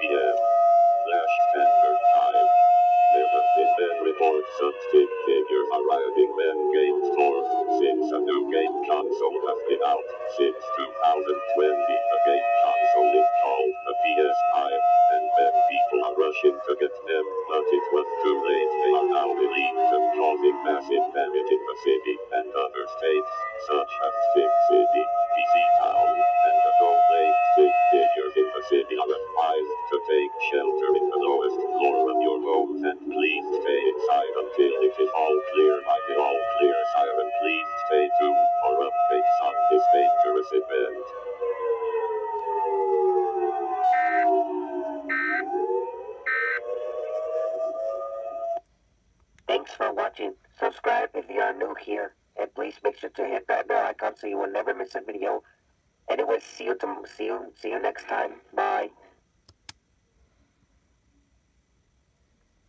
p.m. Standard Time. There have been reports of stick figures arriving in game stores since a new game console has been out since 2020. The game console is called the PS5, and many people are rushing to get them, but it was too late. They are now released and causing massive damage in the city and other states, such as Stick City, PC Town, and the gold-laced stick figures in the city are advised to take shelter in the lowest floor of your homes and please stay inside until it is all clear by the all clear siren. Please stay tuned for updates on this dangerous event. Thanks for watching. Subscribe if you are new here, and please make sure to hit that bell icon so you will never miss a video. Anyway, see you next time. Bye.